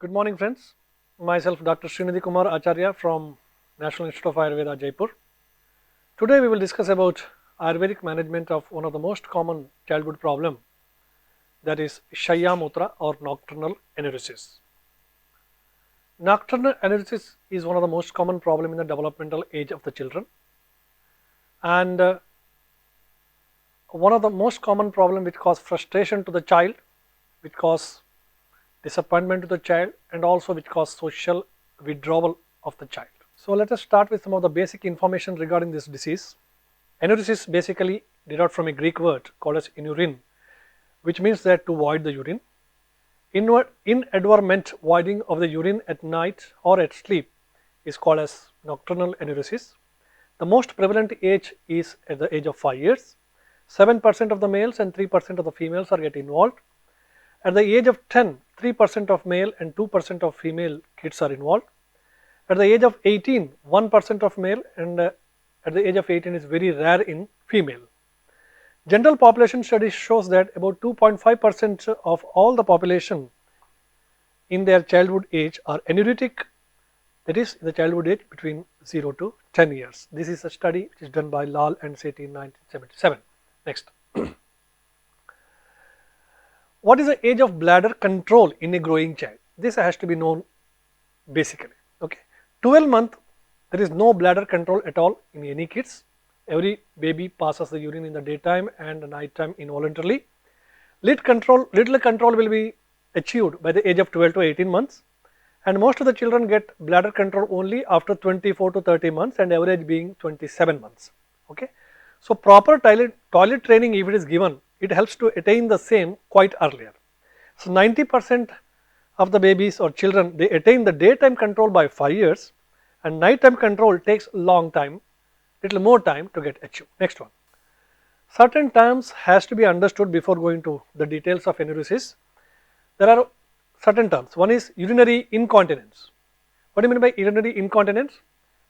Good morning friends, myself Dr. Shrinidhi Acharya from National Institute of Ayurveda, Jaipur. Today we will discuss about Ayurvedic management of one of the most common childhood problem, that is Shayya Mutra or nocturnal enuresis. Nocturnal enuresis is one of the most common problem in the developmental age of the children, and one of the most common problem which cause frustration to the child, which cause disappointment to the child, and also which cause social withdrawal of the child. So let us start with some of the basic information regarding this disease. Enuresis basically derived from a Greek word called as inurin, which means that to void the urine. Inadvertent voiding of the urine at night or at sleep is called as nocturnal enuresis. The most prevalent age is at the age of 5 years. 7% of the males and 3% of the females are getting involved. At the age of 10, 3% of male and 2% of female kids are involved. At the age of 18, 1% of male, and at the age of 18 is very rare in female. General population studies shows that about 2.5% of all the population in their childhood age are enuretic, that is the childhood age between 0 to 10 years. This is a study which is done by Lal and Sethi in 1977. Next. What is the age of bladder control in a growing child? This has to be known basically. Okay, 12 months there is no bladder control at all in any kids. Every baby passes the urine in the daytime and the night time involuntarily. Little control will be achieved by the age of 12 to 18 months, and most of the children get bladder control only after 24 to 30 months, and average being 27 months. Okay, so proper toilet training, if it is given, it helps to attain the same quite earlier. So 90% of the babies or children, they attain the daytime control by 5 years, and nighttime control takes long time, little more time to get achieved. Next one. Certain terms has to be understood before going to the details of enuresis. There are certain terms. One is urinary incontinence. What do you mean by urinary incontinence?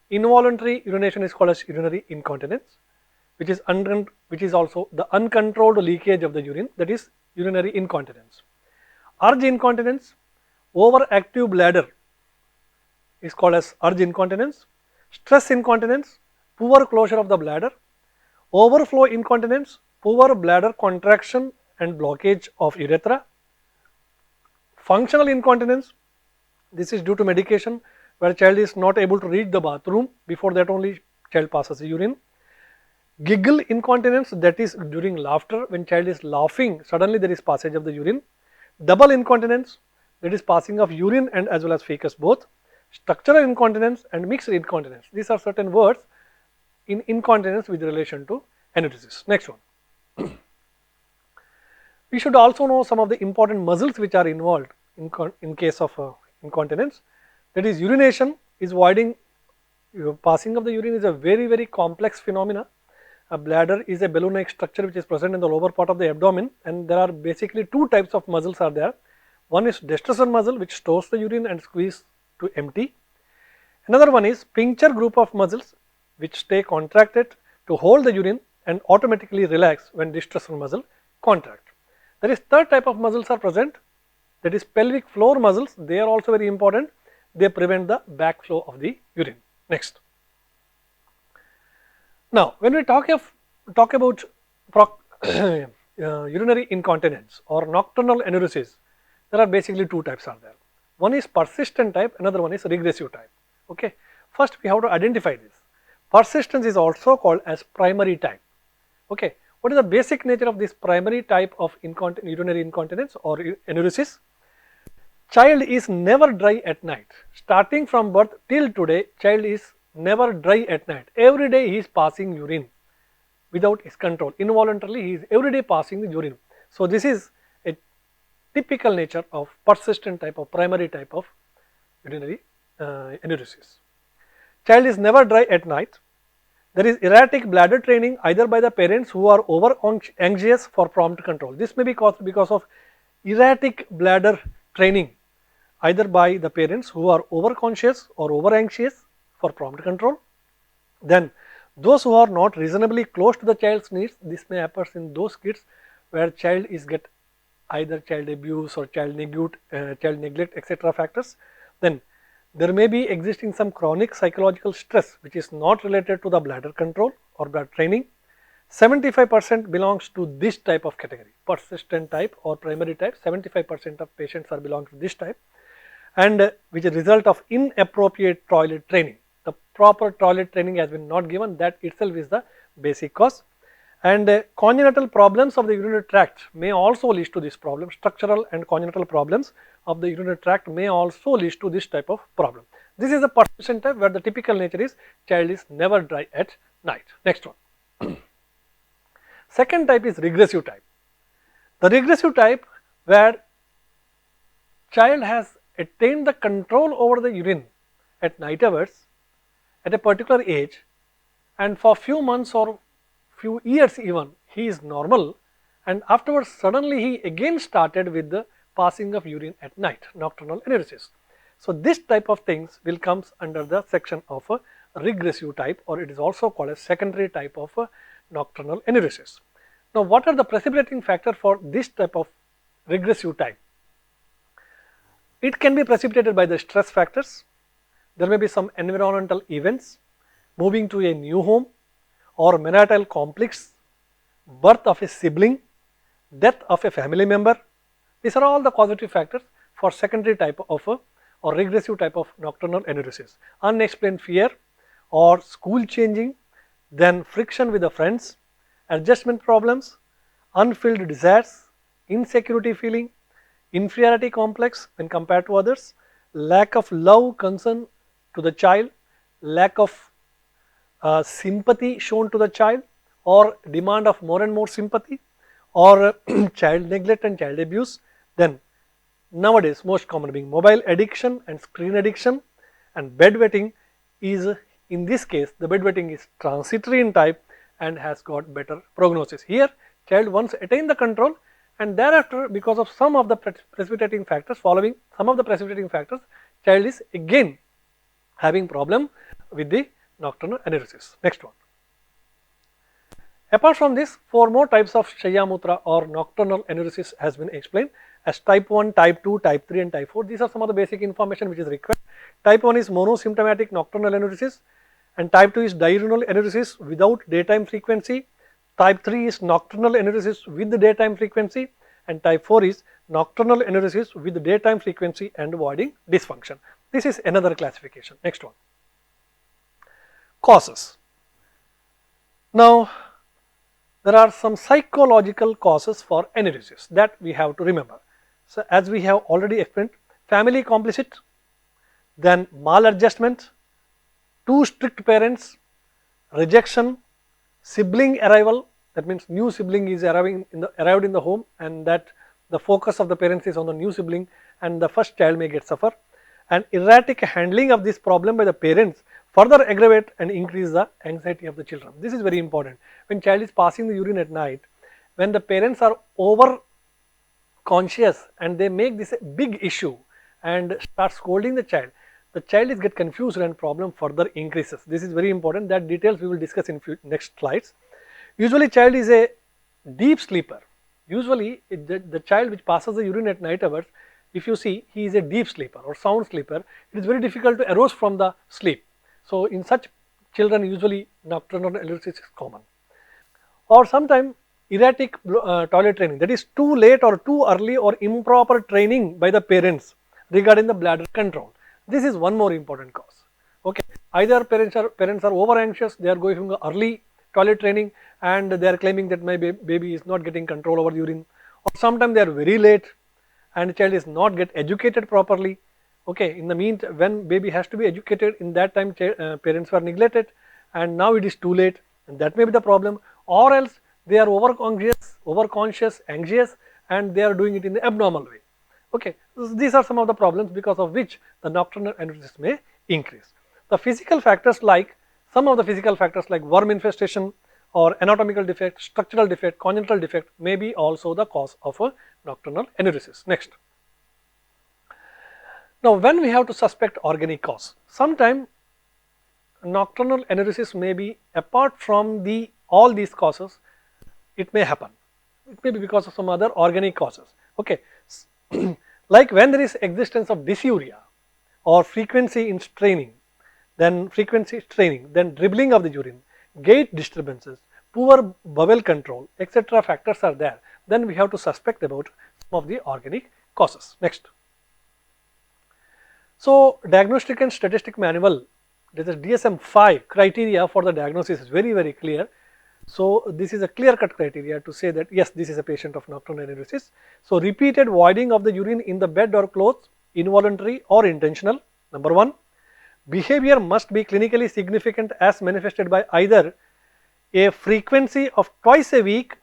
Involuntary urination is called as urinary incontinence, which is also the uncontrolled leakage of the urine, that is urinary incontinence. Urge incontinence, overactive bladder is called as urge incontinence. Stress incontinence, poor closure of the bladder. Overflow incontinence, poor bladder contraction and blockage of urethra. Functional incontinence, this is due to medication where child is not able to reach the bathroom, before that only child passes the urine. Giggle incontinence, that is during laughter, when child is laughing, suddenly there is passage of the urine. Double incontinence, that is passing of urine and as well as fecus both. Structural incontinence and mixed incontinence, these are certain words in incontinence with relation to enuresis. Next one. We should also know some of the important muscles which are involved in case of incontinence, that is urination is voiding. Passing of the urine is a very complex phenomena. A bladder is a balloon-like structure which is present in the lower part of the abdomen, and there are basically two types of muscles are there. One is destruction muscle, which stores the urine and squeeze to empty. Another one is pincher group of muscles which stay contracted to hold the urine and automatically relax when destruction muscle contract. There is third type of muscles are present, that is pelvic floor muscles. They are also very important. They prevent the backflow of the urine. Next. Now, when we talk about urinary incontinence or nocturnal enuresis, there are basically two types are there. One is persistent type, another one is regressive type. Okay. First, we have to identify this. Persistence is also called as primary type. Okay. What is the basic nature of this primary type of urinary incontinence or enuresis? Child is never dry at night. Starting from birth till today, child is never dry at night. Every day he is passing urine without his control. Involuntarily he is every day passing the urine. So this is a typical nature of persistent type of primary type of urinary enuresis. Child is never dry at night. There is erratic bladder training either by the parents who are over anxious for prompt control. This may be caused because of erratic bladder training either by the parents who are over conscious or over anxious for prompt control. Then those who are not reasonably close to the child's needs, this may happen in those kids where child is get either child abuse or child neglect etc. factors. Then there may be existing some chronic psychological stress which is not related to the bladder control or bladder training. 75% belongs to this type of category, persistent type or primary type. 75% of patients are belong to this type, and which is a result of inappropriate toilet training. The proper toilet training has been not given, that itself is the basic cause. And congenital problems of the urinary tract may also lead to this problem. Structural and congenital problems of the urinary tract may also lead to this type of problem. This is the persistent type, where the typical nature is child is never dry at night. Next one. Second type is regressive type. The regressive type, where child has attained the control over the urine at night hours at a particular age, and for few months or few years even he is normal, and afterwards suddenly he again started with the passing of urine at night, nocturnal enuresis. So this type of things will comes under the section of a regressive type, or it is also called a secondary type of a nocturnal enuresis. Now what are the precipitating factor for this type of regressive type? It can be precipitated by the stress factors. There may be some environmental events, moving to a new home, or marital conflicts, birth of a sibling, death of a family member. These are all the causative factors for secondary type of a, or regressive type of nocturnal enuresis. Unexplained fear or school changing, then friction with the friends, adjustment problems, unfilled desires, insecurity feeling, inferiority complex when compared to others, lack of love, concern to the child, lack of sympathy shown to the child, or demand of more and more sympathy, or child neglect and child abuse. Then nowadays most common being mobile addiction and screen addiction, and bedwetting is, in this case the bedwetting is transitory in type and has got better prognosis. Here child once attained the control, and thereafter because of some of the precipitating factors, following some of the precipitating factors, child is again having problem with the nocturnal enuresis. Next one. Apart from this, 4 more types of Shayya Mutra or nocturnal enuresis has been explained as type 1, type 2, type 3 and type 4. These are some of the basic information which is required. Type 1 is monosymptomatic nocturnal enuresis, and type 2 is diurnal enuresis without daytime frequency. Type 3 is nocturnal enuresis with the daytime frequency, and type 4 is nocturnal enuresis with the daytime frequency and avoiding dysfunction. This is another classification. Next one. Causes. Now there are some psychological causes for enuresis that we have to remember. So as we have already explained, family complicit, then maladjustment, too strict parents, rejection, sibling arrival, that means new sibling is arrived in the home, and that the focus of the parents is on the new sibling, and the first child may get suffer, and erratic handling of this problem by the parents further aggravate and increase the anxiety of the children. This is very important. When child is passing the urine at night, when the parents are over conscious and they make this a big issue and start scolding the child is get confused and problem further increases. This is very important. That details we will discuss in next slides. Usually child is a deep sleeper. Usually the child which passes the urine at night hours, if you see, he is a deep sleeper or sound sleeper. It is very difficult to arouse from the sleep. So in such children usually nocturnal enuresis is common. Or sometimes erratic toilet training, that is too late or too early or improper training by the parents regarding the bladder control. This is one more important cause. Okay, either parents are over anxious, they are going early toilet training and they are claiming that my baby is not getting control over urine, or sometimes they are very late and the child is not get educated properly. Okay, in the meantime, when baby has to be educated, in that time parents were neglected and now it is too late, and that may be the problem. Or else they are over conscious, anxious, and they are doing it in the abnormal way. Okay, these are some of the problems because of which the nocturnal enuresis may increase. The physical factors like, some of the physical factors like worm infestation or anatomical defect, structural defect, congenital defect may be also the cause of a nocturnal enuresis. Next. Now when we have to suspect organic cause, sometimes nocturnal enuresis may be apart from all these causes, it may happen. It may be because of some other organic causes. Okay, like when there is existence of dysuria or frequency in straining, then dribbling of the urine, gait disturbances, poor bowel control, etc. factors are there, then we have to suspect about some of the organic causes. Next. So, diagnostic and statistic manual, that is DSM-5 criteria for the diagnosis is very clear. So, this is a clear-cut criteria to say that yes, this is a patient of nocturnal enuresis. So, repeated voiding of the urine in the bed or clothes, involuntary or intentional, number 1. Behavior must be clinically significant as manifested by either a frequency of twice a week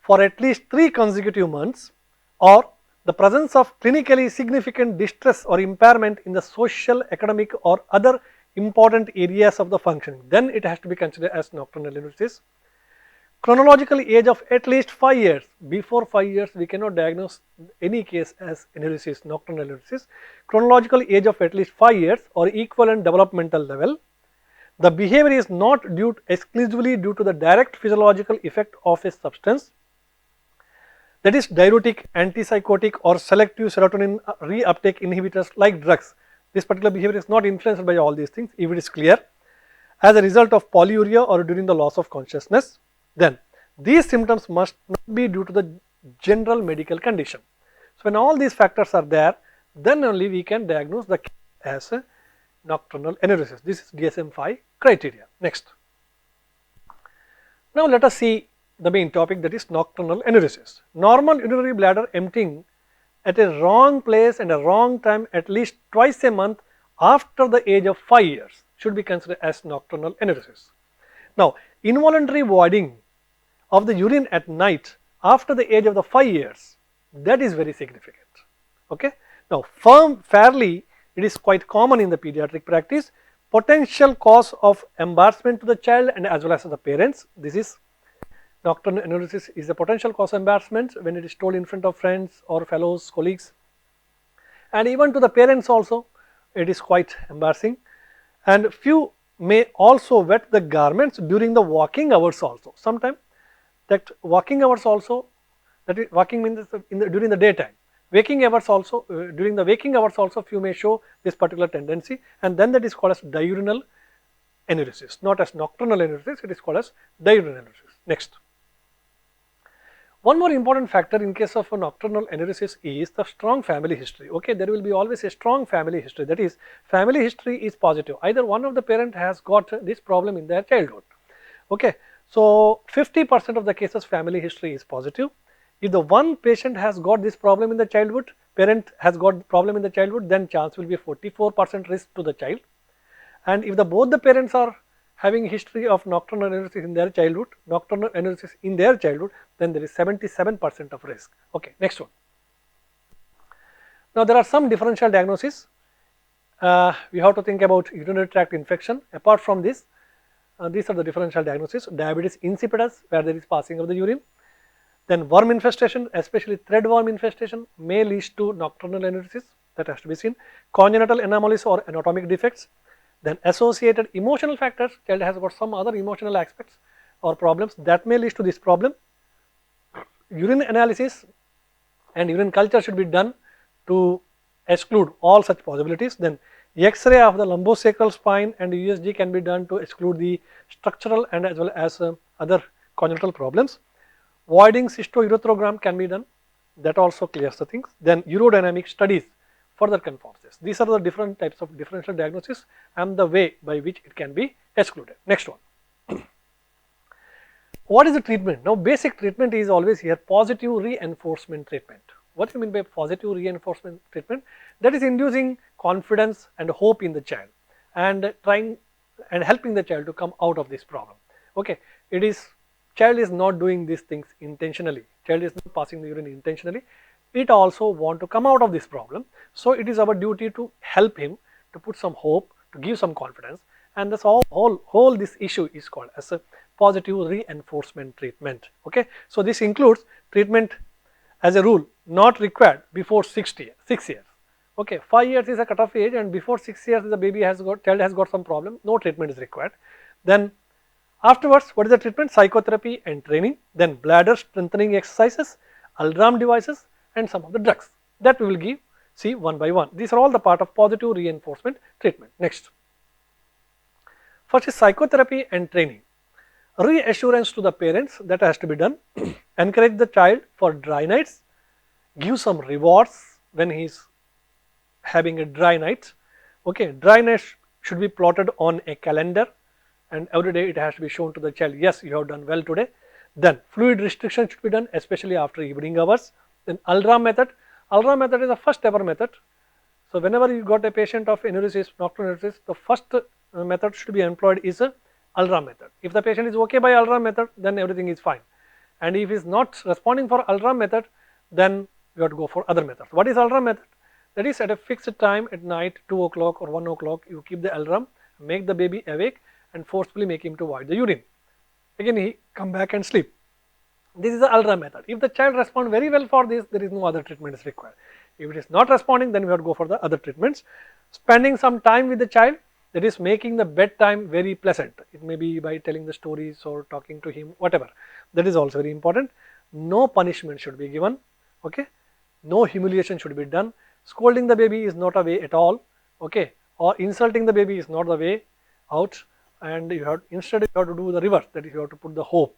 for at least 3 consecutive months, or the presence of clinically significant distress or impairment in the social, academic or other important areas of the functioning, then it has to be considered as nocturnal enuresis. Chronological age of at least 5 years. Before 5 years, we cannot diagnose any case as enuresis, nocturnal enuresis. Chronological age of at least 5 years or equivalent developmental level. The behavior is not exclusively due to the direct physiological effect of a substance, that is diuretic, antipsychotic or selective serotonin reuptake inhibitors like drugs. This particular behavior is not influenced by all these things if it is clear as a result of polyuria or during the loss of consciousness. Then these symptoms must not be due to the general medical condition. So, when all these factors are there, then only we can diagnose the case as a nocturnal enuresis. This is DSM-5 criteria. Next. Now, let us see the main topic, that is nocturnal enuresis. Normal urinary bladder emptying at a wrong place and a wrong time at least twice a month after the age of 5 years should be considered as nocturnal enuresis. Now, involuntary voiding of the urine at night after the age of the 5 years, that is very significant. Okay. Now, fairly it is quite common in the pediatric practice. Potential cause of embarrassment to the child and as well as to the parents. This is nocturnal enuresis is a potential cause of embarrassment when it is told in front of friends or fellows, colleagues, and even to the parents also it is quite embarrassing. And few may also wet the garments during the walking hours also. Sometimes that walking hours also, that is walking means during the daytime. Waking hours also, during the waking hours also few may show this particular tendency, and then that is called as diurnal enuresis, not as nocturnal enuresis, it is called as diurnal enuresis. Next. One more important factor in case of a nocturnal enuresis is the strong family history. Okay, there will be always a strong family history, that is family history is positive. Either one of the parent has got this problem in their childhood. Okay, so 50% of the cases family history is positive. If the one patient has got this problem in the childhood, parent has got problem in the childhood, then chance will be 44% risk to the child. And if both the parents are having history of nocturnal enuresis in their childhood, then there is 77% of risk. Okay, next one. Now, there are some differential diagnoses. We have to think about urinary tract infection. Apart from this, these are the differential diagnoses. Diabetes insipidus, where there is passing of the urine. Then worm infestation, especially threadworm infestation, may lead to nocturnal enuresis, that has to be seen. Congenital anomalies or anatomic defects. Then associated emotional factors, child has got some other emotional aspects or problems that may lead to this problem. Urine analysis and urine culture should be done to exclude all such possibilities. Then X-ray of the lumbosacral spine and USG can be done to exclude the structural and as well as other congenital problems. Voiding cystourethrogram can be done, that also clears the things. Then urodynamic studies further confirms this. These are the different types of differential diagnosis and the way by which it can be excluded. Next one. What is the treatment? Now, basic treatment is always here positive reinforcement treatment. What do you mean by positive reinforcement treatment? That is inducing confidence and hope in the child and trying and helping the child to come out of this problem. Okay, child is not doing these things intentionally. Child is not passing the urine intentionally. It also want to come out of this problem. So, it is our duty to help him, to put some hope, to give some confidence, and this whole this issue is called as a positive reinforcement treatment. Okay. So, this includes treatment as a rule not required before 6 years. Okay, 5 years is a cutoff age, and before 6 years the child has got some problem, no treatment is required. Then afterwards, what is the treatment? Psychotherapy and training. Then bladder strengthening exercises, alarm devices, and some of the drugs that we will see one by one. These are all the part of positive reinforcement treatment. Next, first is psychotherapy and training. Reassurance to the parents, that has to be done. Encourage the child for dry nights, give some rewards when he is having a dry night. Okay, dry nights should be plotted on a calendar, and every day it has to be shown to the child, yes, you have done well today. Then fluid restriction should be done, especially after evening hours. Then 𝐴LRA method. 𝐴LRA method is the first ever method. So whenever you got a patient of enuresis, nocturnal enuresis, the first method should be employed is a 𝐴LRA method. If the patient is okay by 𝐴LRA method, then everything is fine. And if he is not responding for 𝐴LRA method, then you have to go for other methods. What is 𝐴LRA method? That is, at a fixed time at night, 2 o'clock or 1 o'clock, you keep the alarm, make the baby awake and forcefully make him to void the urine. Again he come back and sleep. This is the 𝐴LRA method. If the child responds very well for this, there is no other treatment is required. If it is not responding, then we have to go for the other treatments. Spending some time with the child, that is making the bedtime very pleasant. It may be by telling the stories or talking to him, whatever. That is also very important. No punishment should be given. Okay, no humiliation should be done. Scolding the baby is not a way at all. Okay, or insulting the baby is not the way out. And you have instead you have to do the reverse. That is, you have to put the hope.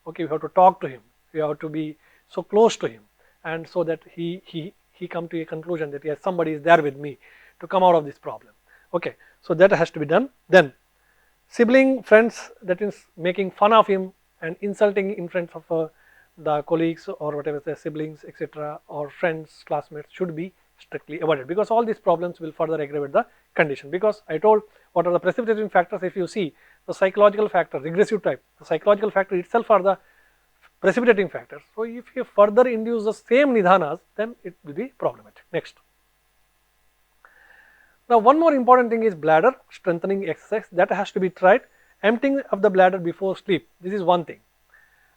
Okay, you have to talk to him. You have to be so close to him, and so that he come to a conclusion that yes, somebody is there with me to come out of this problem. Okay, so that has to be done. Then sibling friends, that is making fun of him and insulting in front of the colleagues or whatever their siblings, etc., or friends, classmates, should be strictly avoided, because all these problems will further aggravate the condition. Because I told what are the precipitating factors. If you see the psychological factor, regressive type, the psychological factor itself are the precipitating factors. So if you further induce the same nidhanas, then it will be problematic. Next. Now one more important thing is bladder strengthening exercise, that has to be tried. Emptying of the bladder before sleep, this is one thing.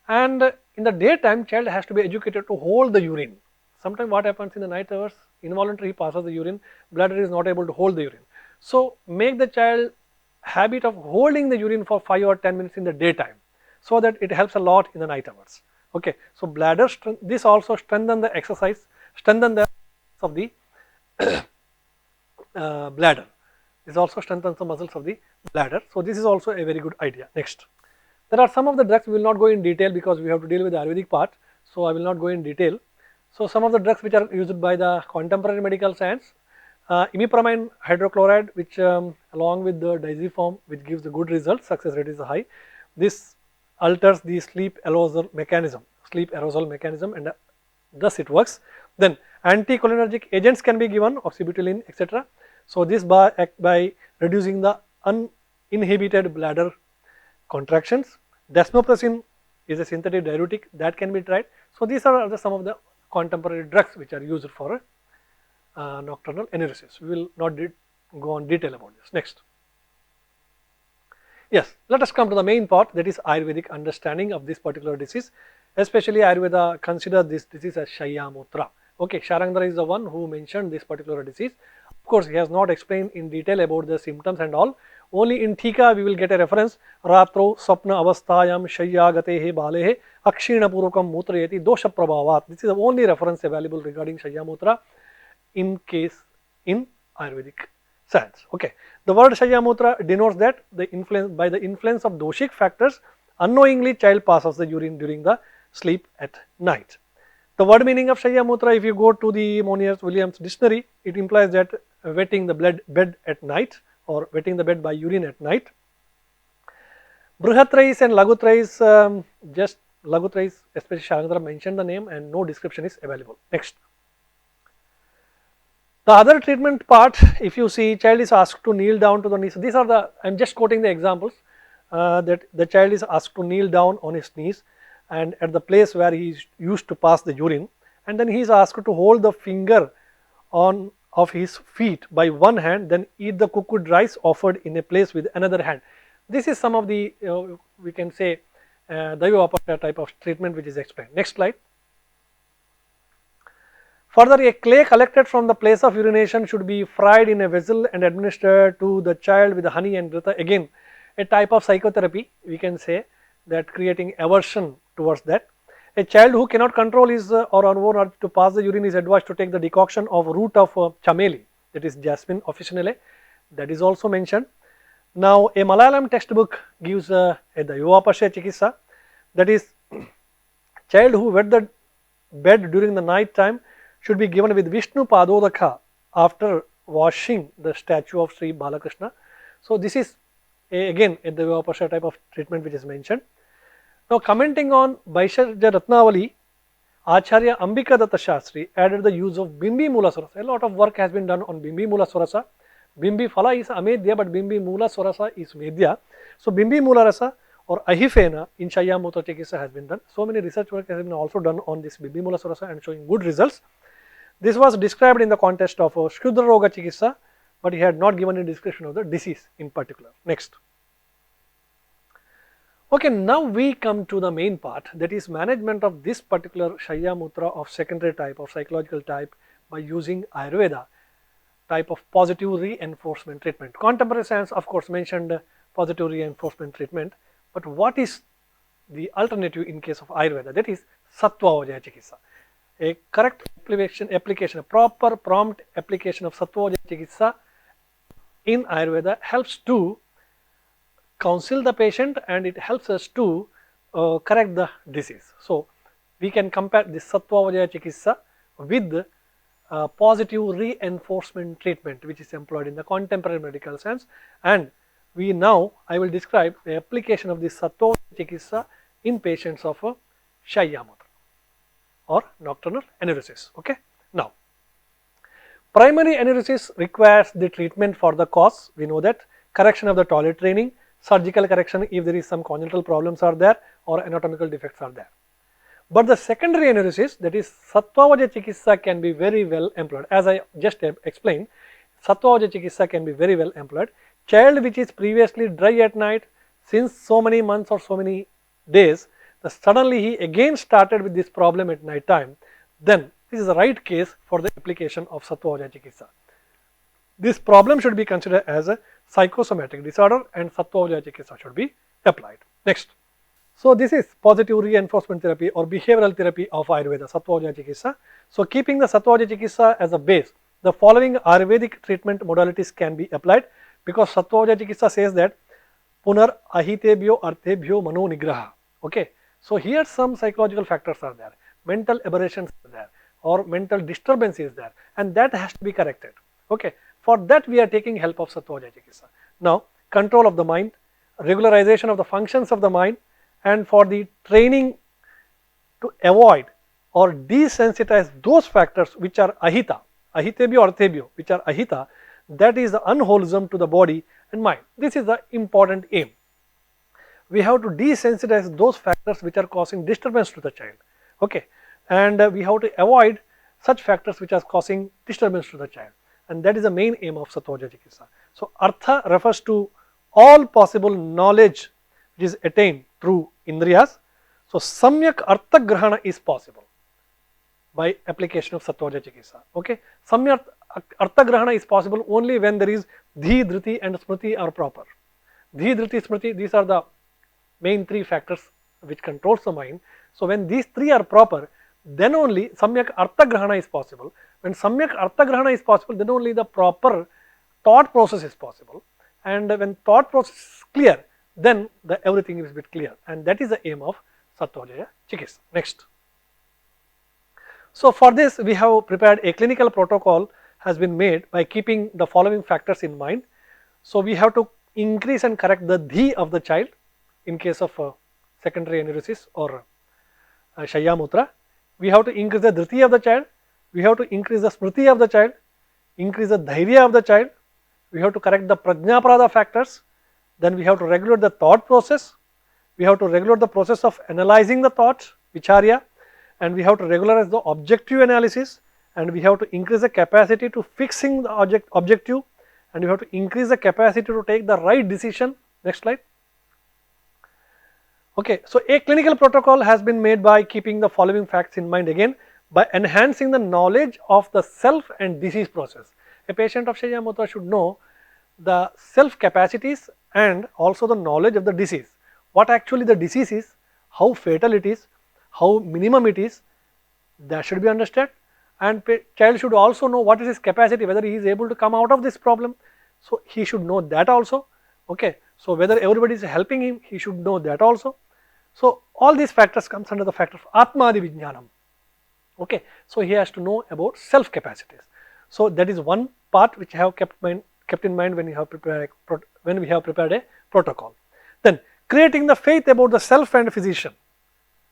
And in the daytime, child has to be educated to hold the urine. Sometimes what happens in the night hours, involuntarily he passes the urine, bladder is not able to hold the urine. So make the child habit of holding the urine for 5 or 10 minutes in the daytime, so that it helps a lot in the night hours. Okay, so bladder strength, this also strengthen the exercise, strengthen the of the bladder. This also strengthens the muscles of the bladder. So this is also a very good idea. Next, there are some of the drugs, we will not go in detail because we have to deal with the Ayurvedic part. So I will not go in detail. So some of the drugs which are used by the contemporary medical science, imipramine hydrochloride, which along with the diazeform, which gives the good results, success rate is high. This alters the sleep arousal mechanism, and thus it works. Then anticholinergic agents can be given, oxybutynin, etc. So this act by reducing the uninhibited bladder contractions. Desmopressin is a synthetic diuretic, that can be tried. So these are some of the contemporary drugs which are used for nocturnal enuresis. We will not go on detail about this. Next. Yes, let us come to the main part, that is Ayurvedic understanding of this particular disease. Especially Ayurveda consider this disease as Shayya Mutra. Okay, Sharangdhara is the one who mentioned this particular disease. Of course, he has not explained in detail about the symptoms and all. Only in Thika we will get a reference. Ratro sapna avasthayam Shayya gatehe balehe akshina purvakam mutrayati dosha prabhavat. This is the only reference available regarding Shayya Mutra in Ayurvedic science. Okay, the word Shayya Mutra denotes that the influence of doshic factors, unknowingly child passes the urine during the sleep at night. The word meaning of Shayya Mutra, if you go to the Monier-Williams dictionary, it implies that wetting the bed at night, or wetting the bed by urine at night. Brihatrais and Lagutrais, just Lagutrais, especially Sharangdhara mentioned the name and no description is available. Next. The other treatment part, if you see, child is asked to kneel down to the knees. These are the, I am just quoting the examples, that the child is asked to kneel down on his knees and at the place where he is used to pass the urine, and then he is asked to hold the finger of his feet by one hand, then eat the cooked rice offered in a place with another hand. This is some of the, we can say, Daiva type of treatment which is explained. Next slide. Further, a clay collected from the place of urination should be fried in a vessel and administered to the child with honey and ghrita. Again, a type of psychotherapy, we can say, that creating aversion towards that. A child who cannot control his or unborn to pass the urine is advised to take the decoction of root of chameli, that is jasmine officinale, that is also mentioned. Now a Malayalam textbook gives a 𝘉𝘢𝘗𝑝𝑎𝑠𝑦 𝐵𝑐𝑖𝑘𝑠𝑎, that is child who wet the bed during the night time should be given with Vishnu Padodaka after washing the statue of Sri Balakrishna. So this is again a 𝘉𝘢𝑝𝑎𝑠𝑦 type of treatment which is mentioned. Now commenting on Vaishajya Ratnavali, Acharya Ambika Datta Shastri added the use of Bimbi Mula Swarasa. A lot of work has been done on Bimbi Mula Swarasa. Bimbi Phala is Amedya, but Bimbi Mula Swarasa is Medya. So Bimbi Mula Rasa or Ahifena in Shayya Mutra Chikitsa has been done. So many research work has been also done on this Bimbi Mula Swarasa and showing good results. This was described in the context of 𝘠𝑩𝑑𝑟𝑎 Chikitsa, but he had not given a description of the disease in particular. Next. Okay, now we come to the main part, that is management of this particular Shayya Mutra of secondary type or psychological type by using Ayurveda type of positive reinforcement treatment. Contemporary science of course mentioned positive reinforcement treatment, but what is the alternative in case of Ayurveda? That is Sattva-Vajaya Chikitsa. A correct application, a proper prompt application of Sattva-Vajaya Chikitsa in Ayurveda helps to counsel the patient and it helps us to correct the disease. So we can compare this Sattva-Vajaya Chikitsa with positive reinforcement treatment which is employed in the contemporary medical science, and I will describe the application of this Sattva-Vajaya Chikitsa in patients of Shayya Mutra or nocturnal enuresis. Okay. Now primary enuresis requires the treatment for the cause. We know that correction of the toilet training, surgical correction if there is some congenital problems are there or anatomical defects are there. But the secondary enuresis, that is Sattva-Vajaya Chikitsa, can be very well employed. As I just explained, Sattva-Vajaya Chikitsa can be very well employed. Child which is previously dry at night since so many months or so many days, suddenly he again started with this problem at night time, then this is the right case for the application of Sattva-Vajaya Chikitsa. This problem should be considered as a psychosomatic disorder and Sattva-Vajaya Chikitsa should be applied. Next. So this is positive reinforcement therapy or behavioral therapy of Ayurveda, Sattva-Vajaya Chikitsa. So keeping the Sattva-Vajaya Chikitsa as a base, the following Ayurvedic treatment modalities can be applied, because Sattva-Vajaya Chikitsa says that Punar ahitebhyo arthebhyo mano nigraha. Okay. So here some psychological factors are there, mental aberrations are there or mental disturbance is there, and that has to be corrected. Okay. For that we are taking help of Sattva-Vajaya Chikitsa. Now control of the mind, regularization of the functions of the mind, and for the training to avoid or desensitize those factors which are ahita, ahitebhyo arthebhyo, which are ahita, that is unwholesome to the body and mind. This is the important aim. We have to desensitize those factors which are causing disturbance to the child. Okay. And we have to avoid such factors which are causing disturbance to the child, and that is the main aim of Sattva-Vajaya Chikitsa. So artha refers to all possible knowledge which is attained through indriyas. So samyak artha grahana is possible by application of Sattva-Vajaya Chikitsa. Okay. Samyak artha grahana is possible only when there is dhi, dhriti and smriti are proper. Dhi, dhriti, smriti, these are the main three factors which controls the mind. So when these three are proper, then only samyak artha grahana is possible. When samyak artha grahana is possible, then only the proper thought process is possible, and when thought process is clear, then everything is a bit clear, and that is the aim of Sattva-Vajaya Chikitsa. Next. So for this we have prepared a clinical protocol has been made by keeping the following factors in mind. So we have to increase and correct the dhi of the child in case of secondary enuresis or Shayya Mutra. We have to increase the dhriti of the child, we have to increase the smriti of the child, increase the dhairya of the child, we have to correct the prajnaprada factors, then we have to regulate the thought process, we have to regulate the process of analyzing the thoughts, vicharya, and we have to regularize the objective analysis, and we have to increase the capacity to fixing the objective, and we have to increase the capacity to take the right decision. Next slide. Okay, so a clinical protocol has been made by keeping the following facts in mind again, by enhancing the knowledge of the self and disease process. A patient of Shayya Mutra should know the self capacities and also the knowledge of the disease. What actually the disease is, how fatal it is, how minimum it is, that should be understood, and child should also know what is his capacity, whether he is able to come out of this problem. So he should know that also. Okay, so whether everybody is helping him, he should know that also. So all these factors comes under the factor of Atmadi Vijnanam. Okay, so he has to know about self capacities. So that is one part which I have kept in mind when we have prepared a protocol. Then creating the faith about the self and physician.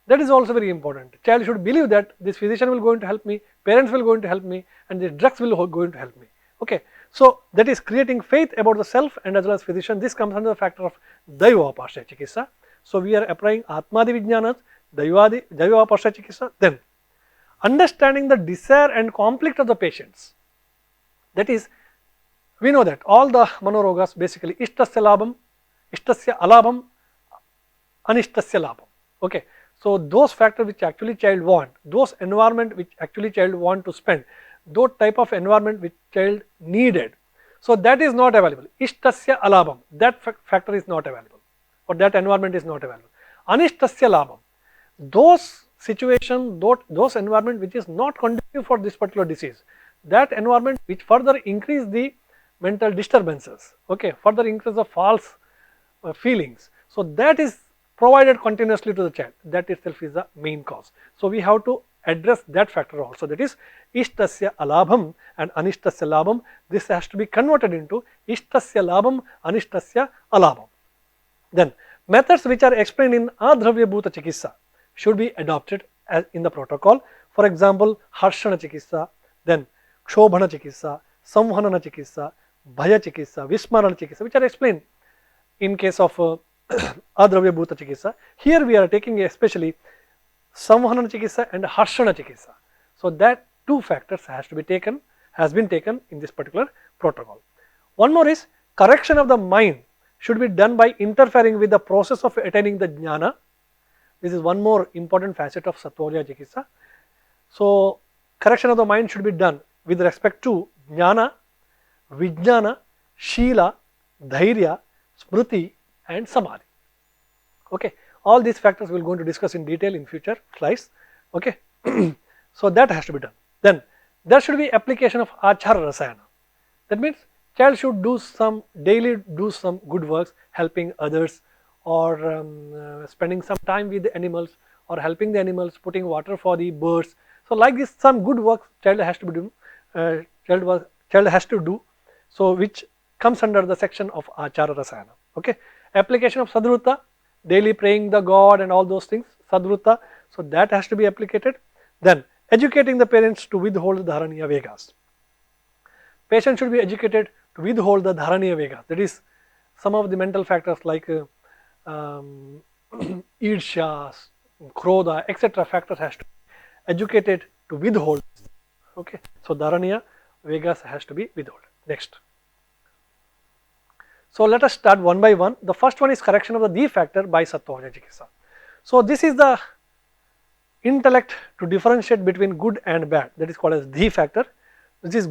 That is also very important. Child should believe that this physician will going to help me, parents will going to help me, and the drugs will going to help me. Okay, so that is creating faith about the self and as well as physician. This comes under the factor of दैवापाश्रय चिकित्सा. So we are applying Atmadi Vijnanas, दैवापाश्रय चिकित्सा. Then understanding the desire and conflict of the patients. That is, we know that all the manorogas basically ishtasya labham, ishtasya alabham, anishtasya labham. Okay, so those factors which actually child want, those environment which actually child want to spend, those type of environment which child needed, so that is not available. Ishtasya alabham, that factor is not available, or that environment is not available. Anishtasya labham, those situation, those environment which is not conducive for this particular disease, that environment which further increase the mental disturbances, okay, further increase the false feelings. So that is provided continuously to the child. That itself is the main cause. So we have to address that factor also. That is ishtasya alabham and anishtasya labham. This has to be converted into ishtasya labham, anishtasya alabham. Then methods which are explained in adravya-bhuta chikitsa should be adopted as in the protocol. For example, harshana chikitsa, then kshobhana chikitsa, samhanana chikitsa, bhaya chikitsa, vismarana chikitsa, which are explained in case of adravya-bhuta chikitsa. Here we are taking especially samhanana chikitsa and harshana chikitsa. So that two factors has been taken in this particular protocol. One more is correction of the mind should be done by interfering with the process of attaining the jnana. This is one more important facet of Sattvarya Chikitsa. So correction of the mind should be done with respect to jnana, vijnana, shila, dhairya, smriti and samadhi. Okay, all these factors we will going to discuss in detail in future slides. Okay, so that has to be done. Then there should be application of Acharya Rasayana. That means child should do some good works, helping others, or spending some time with the animals, or helping the animals, putting water for the birds. So like this, some good work child has to do, so which comes under the section of Acharya Rasayana. Okay, application of Sadhrutta, daily praying the God and all those things, Sadhrutta, so that has to be applicated. Then educating the parents to withhold the Dharaniya Vegas. Patient should be educated to withhold the Dharaniya Vegas. That is, some of the mental factors like Irsha, Krodha, etc. factors has to be educated to withhold. Okay, so Dharaniya Vegas has to be withheld. Next. So let us start one by one. The first one is correction of the D factor by Sattvarya Chikitsa. So this is the intellect to differentiate between good and bad, that is called as D factor. This is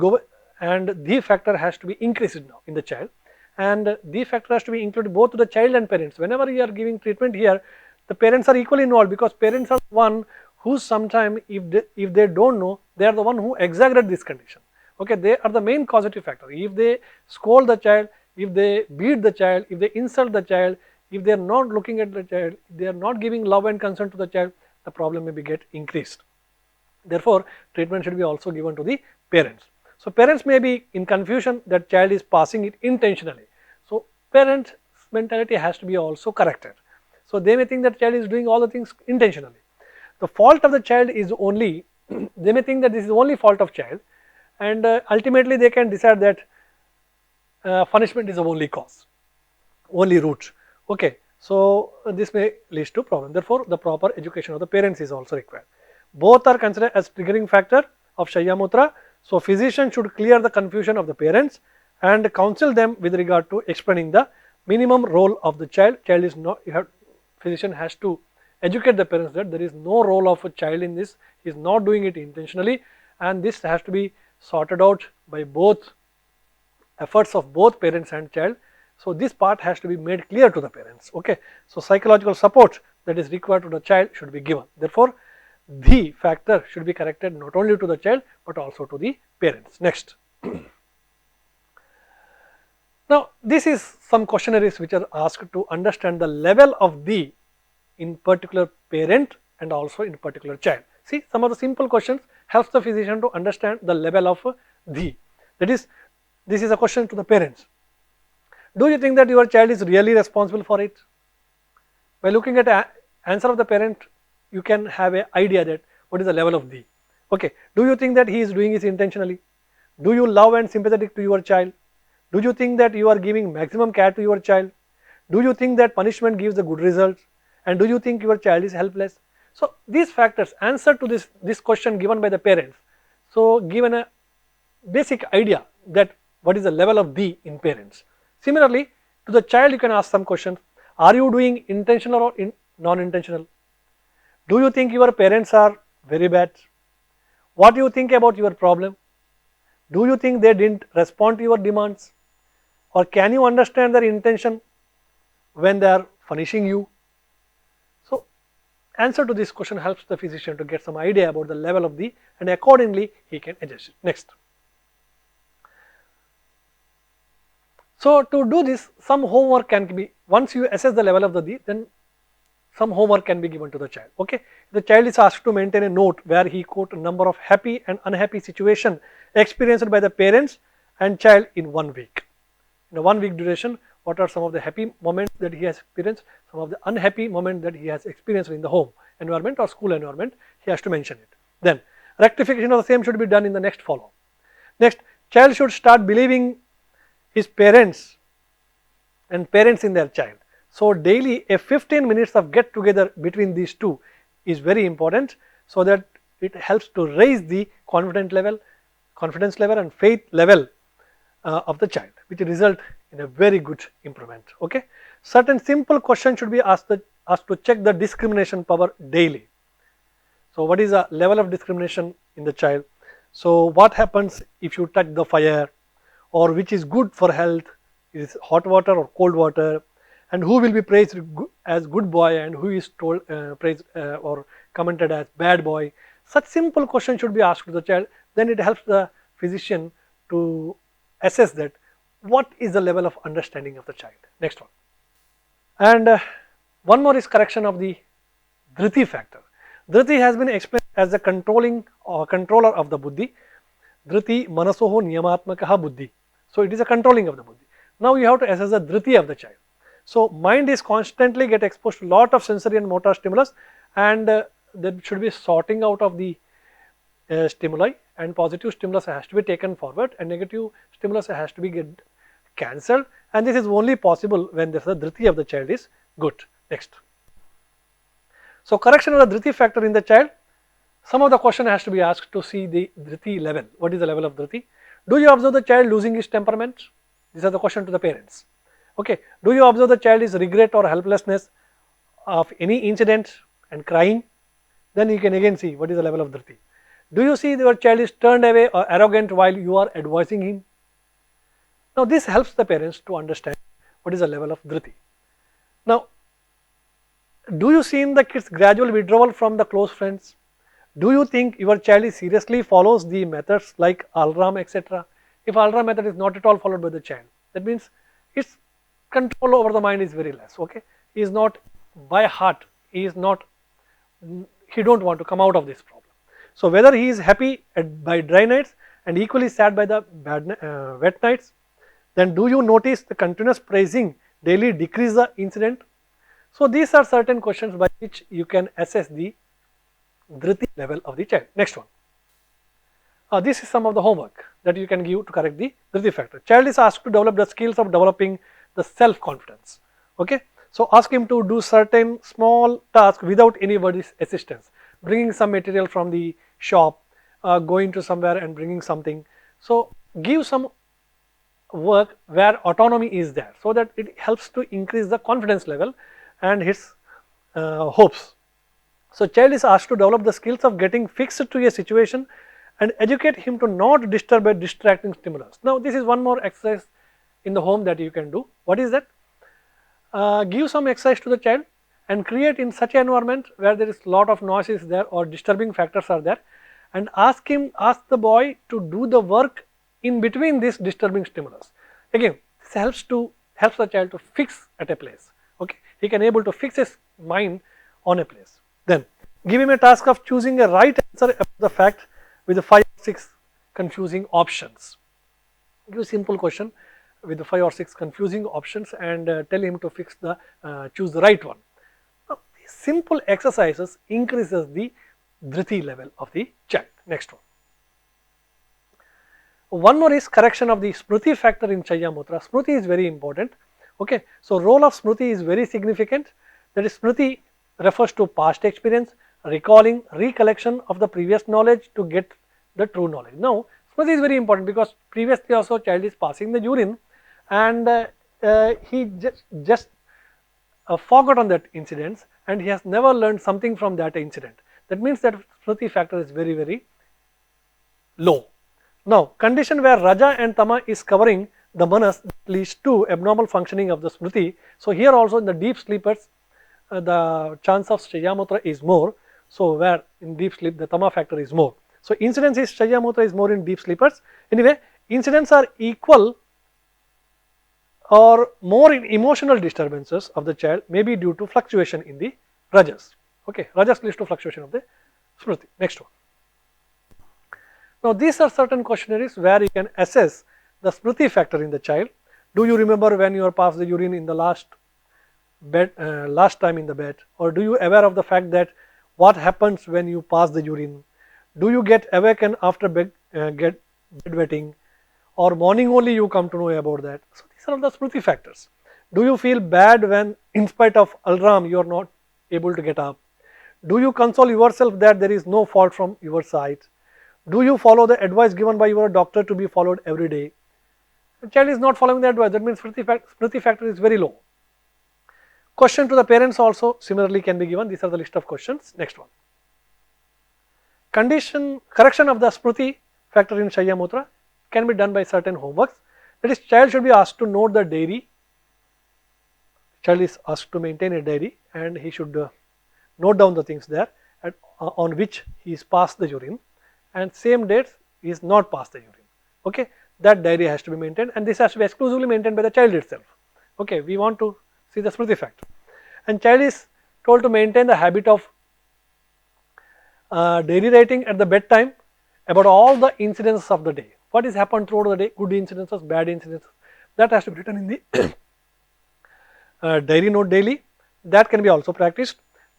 and D factor has to be increased now in the child, and D factor has to be included both to the child and parents. Whenever you are giving treatment here, the parents are equally involved, because parents are the one who sometimes, if they don't know, they are the one who exaggerate this condition. Okay, they are the main causative factor. If they scold the child, if they beat the child, if they insult the child, if they are not looking at the child, they are not giving love and concern to the child, the problem may be get increased. Therefore, treatment should be also given to the parents. So parents may be in confusion that child is passing it intentionally. So parents' mentality has to be also corrected. So they may think that child is doing all the things intentionally. The fault of the child is only, they may think that this is only fault of child, and ultimately they can decide that punishment is the only cause, only root. Okay, so this may lead to problem. Therefore, the proper education of the parents is also required. Both are considered as triggering factor of Shayya Mutra. So physician should clear the confusion of the parents and counsel them with regard to explaining the minimum role of the child. Child is not, physician has to educate the parents that there is no role of a child in this, he is not doing it intentionally, and this has to be sorted out by both efforts of both parents and child. So this part has to be made clear to the parents. Okay, so psychological support that is required to the child should be given. Therefore, the factor should be corrected not only to the child but also to the parents. Next. Now, this is some questionnaires which are asked to understand the level of the in particular parent and also in particular child. See, some of the simple questions helps the physician to understand the level of the. That is, this is a question to the parents. Do you think that your child is really responsible for it? By looking at the answer of the parent, you can have an idea that what is the level of the. Okay, do you think that he is doing it intentionally? Do you love and sympathetic to your child? Do you think that you are giving maximum care to your child? Do you think that punishment gives the good results? And do you think your child is helpless? So, these factors answer to this question given by the parents. So, given a basic idea that what is the level of the in parents. Similarly, to the child you can ask some questions. Are you doing intentional or non-intentional? Do you think your parents are very bad? What do you think about your problem? Do you think they didn't respond to your demands? Or can you understand their intention when they are punishing you? So, answer to this question helps the physician to get some idea about the level of the, and accordingly he can adjust it. Next. So, to do this, some homework can be, once you assess the level of the, then some homework can be given to the child. Okay, the child is asked to maintain a note where he quote a number of happy and unhappy situation experienced by the parents and child in 1 week. In a 1 week duration, what are some of the happy moments that he has experienced, some of the unhappy moments that he has experienced in the home environment or school environment, he has to mention it. Then rectification of the same should be done in the next follow. Next, child should start believing his parents and parents in their child. So, daily a 15 minutes of get together between these two is very important, so that it helps to raise the confidence level and faith level of the child, which result in a very good improvement. Okay, certain simple questions should be asked to check the discrimination power daily. So, what is the level of discrimination in the child? So, what happens if you touch the fire, or which is good for health, is hot water or cold water, and who will be praised as good boy and who is told praised or commented as bad boy. Such simple questions should be asked to the child. Then it helps the physician to assess that what is the level of understanding of the child. Next one. And one more is correction of the dhriti factor. Dhriti has been explained as the controlling or controller of the buddhi. Dhriti manasoho niyamatmakaha buddhi. So, it is a controlling of the buddhi. Now, you have to assess the dhriti of the child. So, mind is constantly get exposed to lot of sensory and motor stimulus, and there should be sorting out of the stimuli, and positive stimulus has to be taken forward and negative stimulus has to be get cancelled, and this is only possible when the dhriti of the child is good. Next. So, correction of the dhriti factor in the child, some of the question has to be asked to see the dhriti level. What is the level of dhriti? Do you observe the child losing his temperament? These are the question to the parents. Okay. Do you observe the child is regret or helplessness of any incident and crying? Then you can again see what is the level of dhriti. Do you see your child is turned away or arrogant while you are advising him? Now, this helps the parents to understand what is the level of dhriti. Now, do you see in the kids gradual withdrawal from the close friends? Do you think your child is seriously follows the methods like Alram etc.? If Alram method is not at all followed by the child, that means its control over the mind is very less. Okay, he is not by heart, he don't want to come out of this problem. So, whether he is happy by dry nights and equally sad by the wet nights, then do you notice the continuous praising daily decrease the incident? So, these are certain questions by which you can assess the dhriti level of the child. Next one. This is some of the homework that you can give to correct the dhriti factor. Child is asked to develop the skills of developing the self-confidence. Okay. So, ask him to do certain small tasks without anybody's assistance, bringing some material from the shop, going to somewhere and bringing something. So, give some work where autonomy is there, so that it helps to increase the confidence level and his hopes. So, child is asked to develop the skills of getting fixed to a situation and educate him to not disturb a distracting stimulus. Now, this is one more exercise in the home that you can do. What is that? Give some exercise to the child and create in such an environment where there is lot of noise is there or disturbing factors are there, and ask the boy to do the work in between this disturbing stimulus. Again, this helps the child to fix at a place. Okay, he can able to fix his mind on a place. Then give him a task of choosing a right answer about the fact with the 5 or 6 confusing options. Give a simple question with the 5 or 6 confusing options and tell him to choose the right one. Now, these simple exercises increases the dhriti level of the child. Next one. One more is correction of the smriti factor in Shayya Mutra. Smriti is very important. Okay, so role of smriti is very significant. That is, smriti refers to past experience, recalling, recollection of the previous knowledge to get the true knowledge. Now, smriti is very important because previously also child is passing the urine and he just forgot on that incident and he has never learned something from that incident. That means that smriti factor is very, very low. Now, condition where raja and tama is covering the manas leads to abnormal functioning of the smriti. So, here also in the deep sleepers the chance of Shayya Mutra is more. So, where in deep sleep the tama factor is more. So, incidence is Shayya Mutra is more in deep sleepers. Anyway, incidents are equal or more in emotional disturbances of the child, may be due to fluctuation in the rajas. Okay, rajas leads to fluctuation of the smriti. Next one. Now, these are certain questionnaires where you can assess the smriti factor in the child. Do you remember when you are passed the urine in the last time in the bed, or do you aware of the fact that what happens when you pass the urine? Do you get awakened after bedwetting, or morning only you come to know about that? So, these are the smriti factors. Do you feel bad when in spite of alarm you are not able to get up? Do you console yourself that there is no fault from your side? Do you follow the advice given by your doctor to be followed every day? The child is not following the advice, that means smriti factor is very low. Question to the parents also similarly can be given. These are the list of questions. Next one. Correction of the smriti factor in Shayya Mutra can be done by certain homeworks. That is, child should be asked to note the diary. Child is asked to maintain a diary and he should note down the things there on which he is passed the urine, and same dates he is not passed the urine. Okay, that diary has to be maintained and this has to be exclusively maintained by the child itself. Okay, we want to see the smriti factor, and child is told to maintain the habit of diary writing at the bedtime about all the incidences of the day. What has happened throughout the day, good incidences, bad incidences, that has to be written in the diary note daily. That can be also practiced.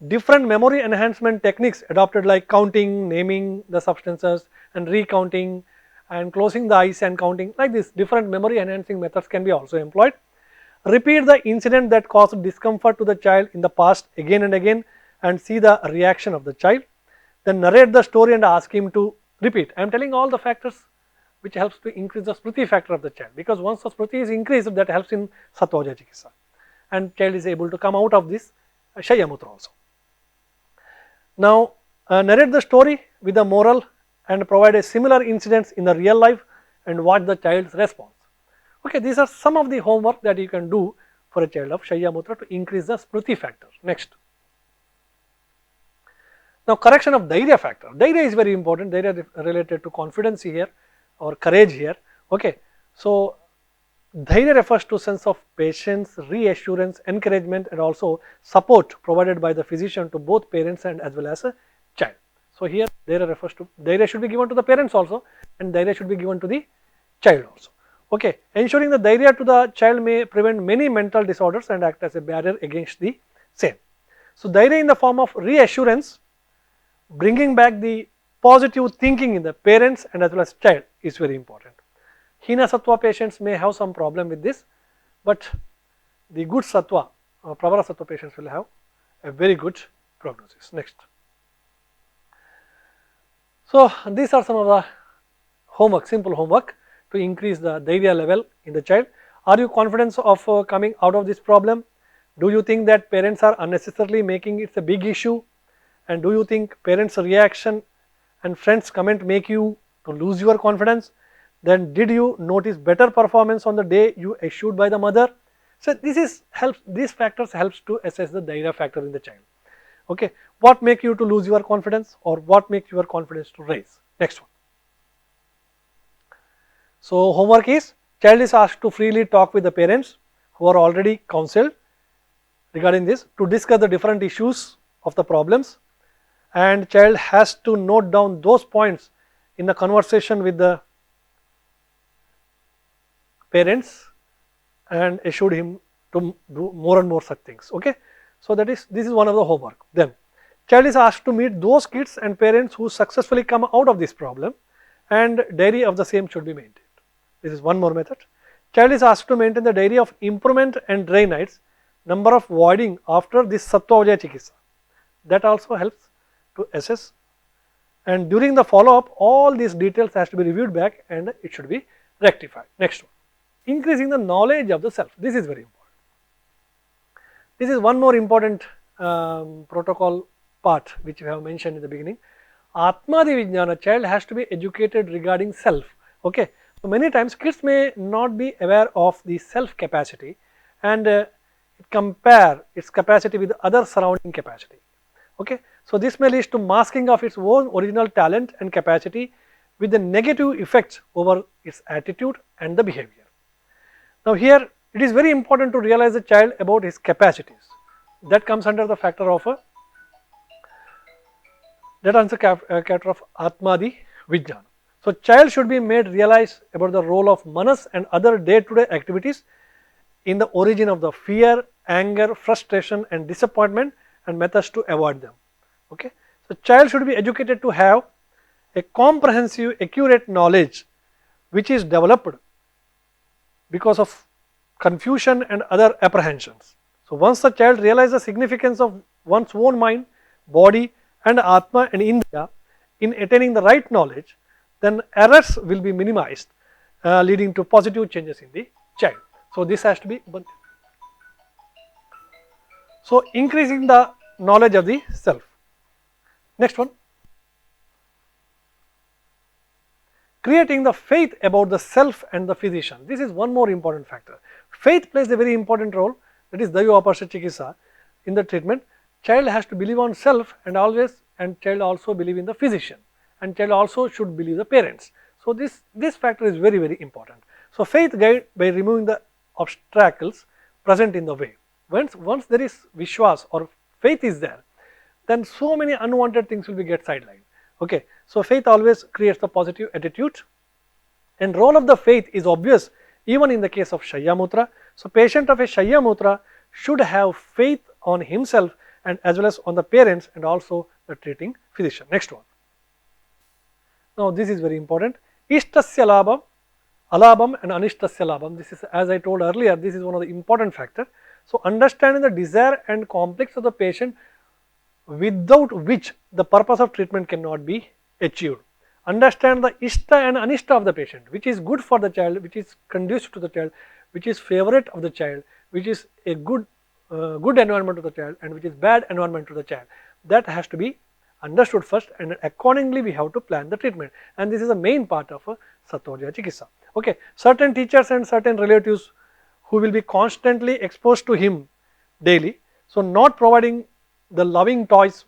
Different memory enhancement techniques adopted like counting, naming the substances and recounting and closing the eyes and counting, like this different memory enhancing methods can be also employed. Repeat the incident that caused discomfort to the child in the past again and again and see the reaction of the child. Then narrate the story and ask him to repeat. I am telling all the factors which helps to increase the smriti factor of the child, because once the smriti is increased, that helps in sattvaja chikitsa and child is able to come out of this Shayya Mutra also. Now, narrate the story with a moral and provide a similar incidents in the real life and watch the child's response. Okay, these are some of the homework that you can do for a child of Shayya Mutra to increase the smriti factor. Next. Now, correction of dhairya factor. Dhairya is very important. Dhairya related to confidence here or courage here. Okay, so dhairya refers to sense of patience, reassurance, encouragement and also support provided by the physician to both parents and as well as a child. So, here dhairya refers to, dhairya should be given to the parents also and dhairya should be given to the child also. Okay, ensuring the dhairya to the child may prevent many mental disorders and act as a barrier against the same. So, dhairya in the form of reassurance, bringing back the positive thinking in the parents and as well as child is very important. Hina sattva patients may have some problem with this, but the good sattva, pravara sattva patients will have a very good prognosis. Next. So, these are some of the homework, simple homework to increase the dhairya level in the child. Are you confident of coming out of this problem? Do you think that parents are unnecessarily making it a big issue? And do you think parents' reaction and friends' comment make you to lose your confidence? Then did you notice better performance on the day you issued by the mother? So these factors helps to assess the dhairya factor in the child. Okay, what make you to lose your confidence, or what makes your confidence to rise? Next one. So homework is, child is asked to freely talk with the parents who are already counseled regarding this to discuss the different issues of the problems, and child has to note down those points in the conversation with the parents and assured him to do more and more such things. Okay, so this is one of the homework. Then child is asked to meet those kids and parents who successfully come out of this problem, and diary of the same should be maintained. This is one more method. Child is asked to maintain the diary of improvement and dry nights, number of voiding after this sattva-vijaya chikitsa. That also helps to assess, and during the follow up all these details has to be reviewed back and it should be rectified. Next one, increasing the knowledge of the self. This is very important. This is one more important protocol part which we have mentioned in the beginning. Atmadi Vijnana, child has to be educated regarding self. Okay, so many times kids may not be aware of the self capacity and compare its capacity with other surrounding capacity. Okay, so this may lead to masking of its own original talent and capacity with the negative effects over its attitude and the behavior. Now here it is very important to realize the child about his capacities. That comes under the factor of character of Atmadi Vijnana. So child should be made realize about the role of manas and other day-to-day activities in the origin of the fear, anger, frustration and disappointment, and methods to avoid them. Okay, so child should be educated to have a comprehensive, accurate knowledge which is developed because of confusion and other apprehensions. So once the child realizes the significance of one's own mind, body and Atma and Indriya in attaining the right knowledge, then errors will be minimized, leading to positive changes in the child. So this has to be one. So increasing the knowledge of the self. Next one, creating the faith about the self and the physician. This is one more important factor. Faith plays a very important role, that is 𝘍𝑢 chikitsa in the treatment. Child has to believe on self and child also believe in the physician, and child also should believe the parents. So this factor is very, very important. So faith guide by removing the obstacles present in the way. Once there is Vishwas or faith is there, then so many unwanted things will be get sidelined. Okay, so faith always creates the positive attitude, and role of the faith is obvious even in the case of Shayya Mutra. So patient of a Shayya Mutra should have faith on himself and as well as on the parents and also the treating physician. Next one. Now this is very important. Ishtasya labham, alabham and anishtasya labham. This is, as I told earlier, this is one of the important factors. So understanding the desire and conflicts of the patient, without which the purpose of treatment cannot be achieved. Understand the ishta and anishta of the patient, which is good for the child, which is conducive to the child, which is favorite of the child, which is a good environment to the child and which is bad environment to the child. That has to be understood first, and accordingly we have to plan the treatment, and this is the main part of a sattva-vijaya chikitsa. Okay, certain teachers and certain relatives who will be constantly exposed to him daily, so not providing the loving toys.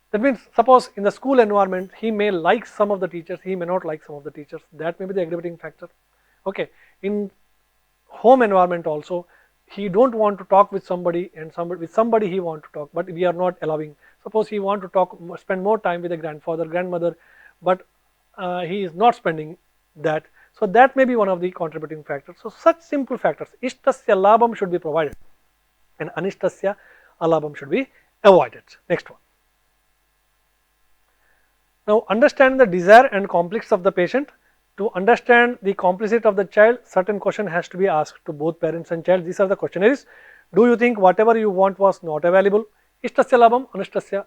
That means suppose in the school environment he may like some of the teachers, he may not like some of the teachers, that may be the aggravating factor. Okay, in home environment also he don't want to talk with somebody and with somebody he want to talk, but we are not allowing. Suppose he want to talk, spend more time with the grandfather, grandmother, but he is not spending that. So that may be one of the contributing factors. So such simple factors, ishtasya labham should be provided and anishtasya alabham should be avoided. Next one. Now understand the desire and conflicts of the patient. To understand the complicity of the child, certain question has to be asked to both parents and child. These are the questionnaires. Do you think whatever you want was not available? Ishtasya labham, anishtasya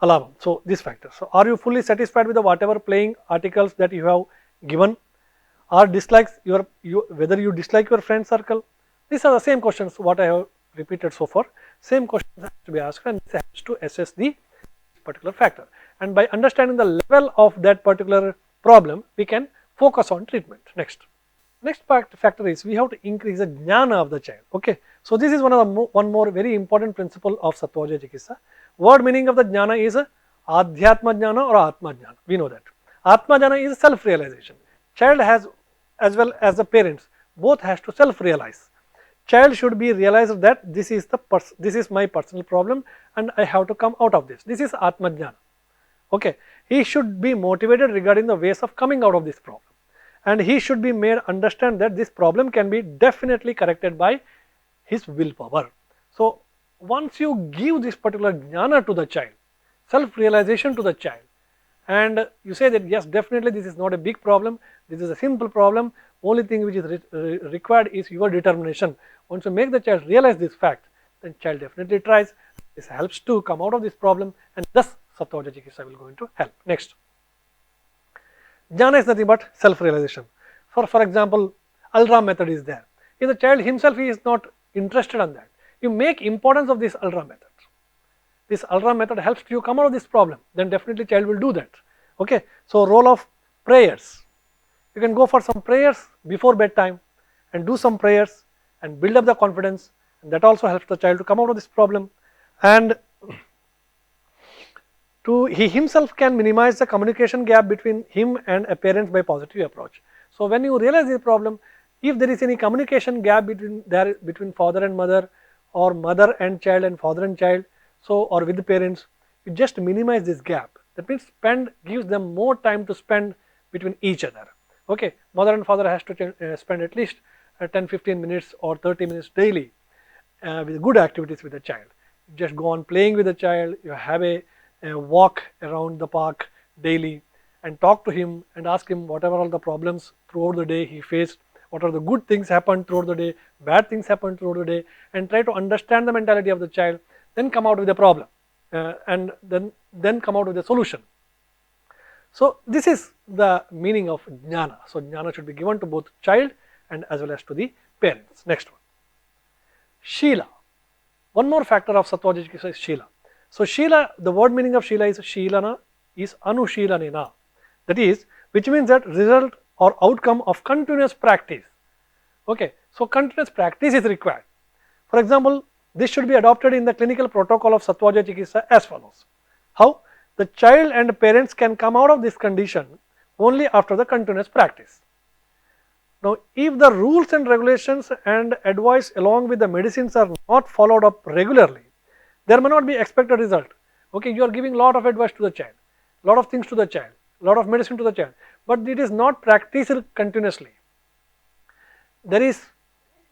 alabham. So this factor. So are you fully satisfied with the whatever playing articles that you have given? Are dislikes whether you dislike your friend circle? These are the same questions what I have repeated so far. Same questions has to be asked, and this has to assess the particular factor. And by understanding the level of that particular problem, we can focus on treatment. Next. Next factor is we have to increase the jnana of the child. Okay, so this is one more very important principle of Sattvaja Chikitsa. Word meaning of the jnana is Adhyatma jnana or Atma jnana. We know that Atma jnana is self-realization. Child has, as well as the parents, both has to self-realize. Child should be realized that this is my personal problem and I have to come out of this. This is Atma jnana. Okay, he should be motivated regarding the ways of coming out of this problem. And he should be made understand that this problem can be definitely corrected by his willpower. So, once you give this particular jnana to the child, self-realization to the child, and you say that yes, definitely this is not a big problem, this is a simple problem, only thing which is required is your determination. Once you make the child realize this fact, then child definitely tries. This helps to come out of this problem, and thus Sattvaja Chikitsa will going to help. Next. Jnana is nothing but self-realization. For example, 𝐷𝑚 method is there. If the child himself is not interested on that, you make importance of this 𝐷𝑚 method. This 𝐷𝑚 method helps you come out of this problem, then definitely child will do that. Okay, so role of prayers. You can go for some prayers before bedtime and do some prayers and build up the confidence, and that also helps the child to come out of this problem. And he himself can minimize the communication gap between him and a parent by positive approach. So when you realize the problem, if there is any communication gap between father and mother, or mother and child and father and child, so or with the parents, you just minimize this gap. That means gives them more time to spend between each other. Okay, mother and father has to spend at least 10-15 minutes or 30 minutes daily with good activities with the child. You just go on playing with the child. You have a walk around the park daily and talk to him and ask him whatever all the problems throughout the day he faced, what are the good things happened throughout the day, bad things happened throughout the day, and try to understand the mentality of the child, then come out with the problem and then come out with a solution. So this is the meaning of jnana. So jnana should be given to both child and as well as to the parents. Next one, Shila. One more factor of Sattvaja Chikitsa is Shila. So Shila, the word meaning of Shila is Shilana is Anushilanena. That is, which means that result or outcome of continuous practice. Okay, so continuous practice is required. For example, this should be adopted in the clinical protocol of Sattvaja Chikitsa as follows. How? The child and parents can come out of this condition only after the continuous practice. Now, if the rules and regulations and advice along with the medicines are not followed up regularly, there may not be expected result. Okay, you are giving lot of advice to the child, lot of things to the child, lot of medicine to the child, but it is not practiced continuously. There is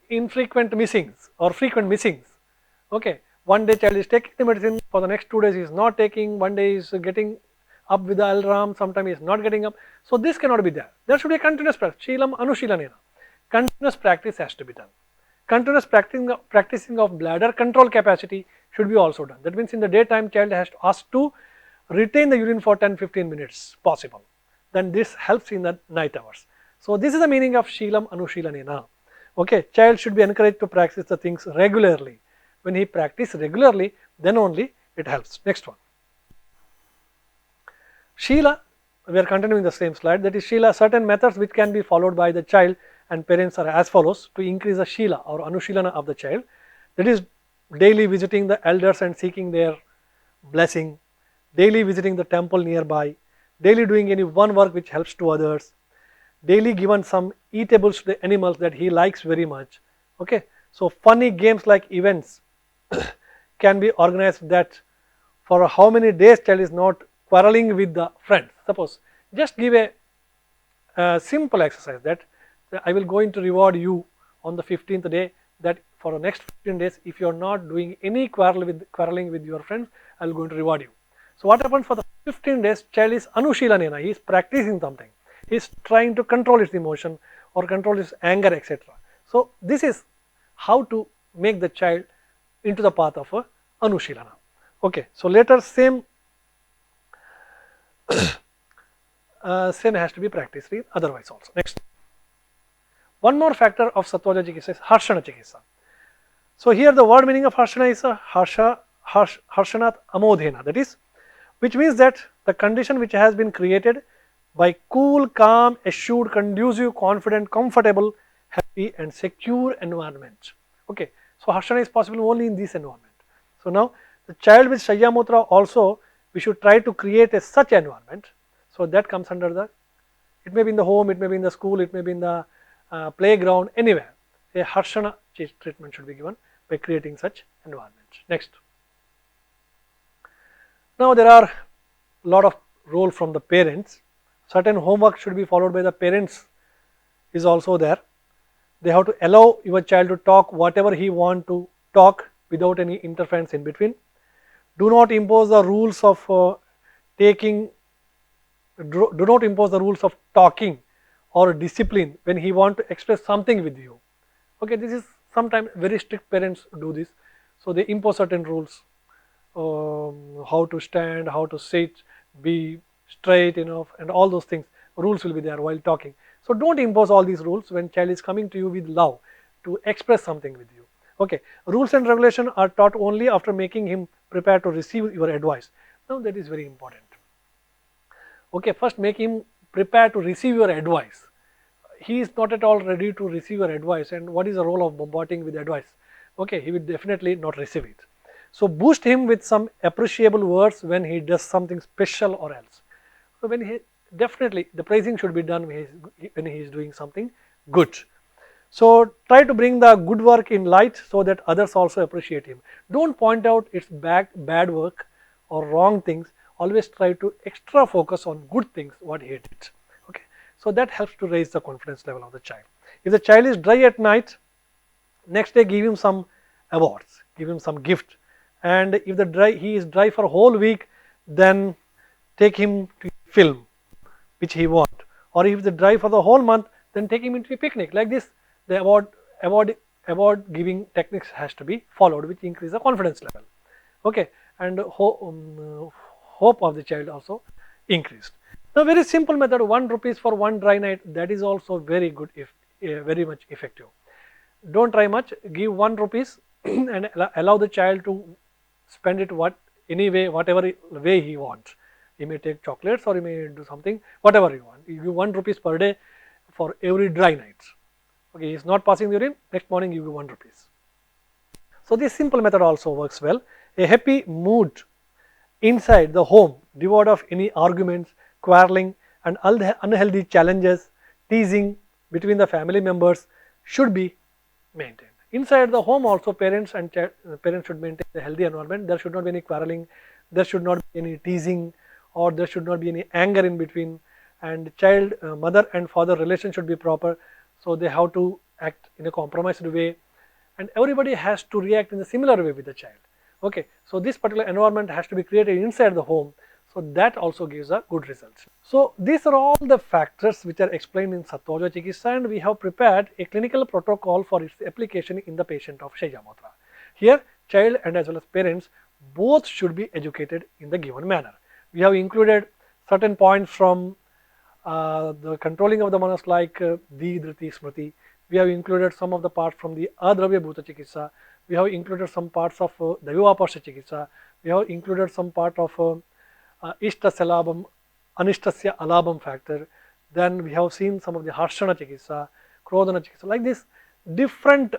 infrequent missings or frequent missings. Okay, one day child is taking the medicine, for the next 2 days he is not taking, one day he is getting up with the alarm, sometimes he is not getting up. So this cannot be there. There should be a continuous practice. Shilam Anushilanena. Continuous practice has to be done. Continuous practicing of bladder control capacity should be also done. That means in the daytime child has to ask to retain the urine for 10-15 minutes possible. Then this helps in the night hours. So this is the meaning of Shilam Anushilanena. Okay, child should be encouraged to practice the things regularly. When he practices regularly, then only it helps. Next one. Shila, we are continuing the same slide, that is Shila, certain methods which can be followed by the child and parents are as follows to increase the Shila or Anushilana of the child. That is daily visiting the elders and seeking their blessing, daily visiting the temple nearby, daily doing any one work which helps to others, daily given some eatables to the animals that he likes very much. Okay, so funny games like events can be organized that for how many days child is not quarreling with the friends. Suppose just give a simple exercise that I will going to reward you on the 15th day, that for the next 15 days if you are not doing any quarreling with your friends, I will going to reward you. So what happens for the 15 days, child is Anushilanena, he is practicing something, he is trying to control his emotion or control his anger, etc. So this is how to make the child into the path of a Anushilana. Okay, so later same has to be practiced in otherwise also. Next, one more factor of Sattvaja Chikitsa is Harshana Chikitsa. So here the word meaning of Harshana is a Harshanat Amodhena, that is, which means that the condition which has been created by cool, calm, assured, conducive, confident, comfortable happy and secure environment. Okay, so Harshana is possible only in this environment. So now the child with Shayya Mutra also, we should try to create a such environment. So that comes under the, it may be in the home, it may be in the school, it may be in the playground, anywhere. A Harshana treatment should be given by creating such environment. Next. Now there are a lot of role from the parents. Certain homework should be followed by the parents is also there. They have to allow your child to talk whatever he want to talk without any interference in between. Do not impose the rules of do not impose the rules of talking or discipline when he want to express something with you. Okay, this is sometimes very strict parents do this. So they impose certain rules, how to stand, how to sit, be straight enough, and all those things. Rules will be there while talking. So don't impose all these rules when child is coming to you with love to express something with you. Okay, rules and regulation are taught only after making him prepare to receive your advice. Now that is very important. Okay, first make him prepare to receive your advice. He is not at all ready to receive your advice, and what is the role of bombarding with advice? Okay, he will definitely not receive it. So boost him with some appreciable words when he does something special or else. So when he, definitely the praising should be done when he is doing something good. So try to bring the good work in light so that others also appreciate him. Don't point out its bad work or wrong things. Always try to extra focus on good things what he did. Okay, so that helps to raise the confidence level of the child. If the child is dry at night, next day give him some awards, give him some gift. And if he is dry for a whole week, then take him to a film which he wants. Or if the dry for the whole month, then take him into a picnic. Like this, the award giving techniques has to be followed, which increase the confidence level. Okay, and hope of the child also increased. Now very simple method, 1 rupees for 1 dry night, that is also very good, very much effective. Don't try much, give 1 rupees and allow the child to spend it whatever way he wants. He may take chocolates or he may do something, whatever you want. You give 1 rupees per day for every dry night. Okay, he is not passing the urine, next morning you give 1 rupees. So this simple method also works well. A happy mood inside the home, devoid of any arguments, quarreling and unhealthy challenges, teasing between the family members should be maintained. Inside the home also parents should maintain a healthy environment. There should not be any quarreling, there should not be any teasing, or there should not be any anger in between, and child, mother and father relation should be proper. So they have to act in a compromised way, and everybody has to react in a similar way with the child. Okay, so this particular environment has to be created inside the home, so that also gives a good result. So these are all the factors which are explained in Sattva Chikitsa, and we have prepared a clinical protocol for its application in the patient of Shayya Mutra. Here child and as well as parents both should be educated in the given manner. We have included certain points from the controlling of the manas like Di, Dhriti, Smriti. We have included some of the parts from the Adravya Bhuta Chikitsa. We have included some parts of Daivaparsha Chikitsa. We have included some part of Ishtasya Labham, Anishtasya Alabham factor. Then we have seen some of the Harshana Chikitsa, Krodhana Chikitsa. Like this, different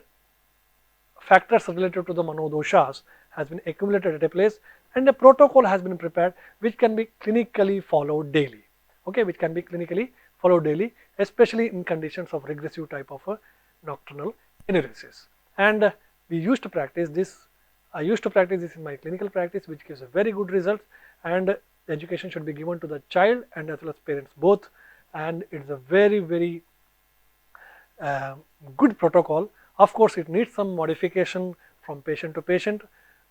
factors related to the Manodoshas has been accumulated at a place, and a protocol has been prepared which can be clinically followed daily. Okay, which can be clinically followed daily, especially in conditions of regressive type of nocturnal enuresis. And we used to practice this. I used to practice this in my clinical practice, which gives a very good result. And education should be given to the child and as well as parents both. And it's a very, very good protocol. Of course, it needs some modification from patient to patient,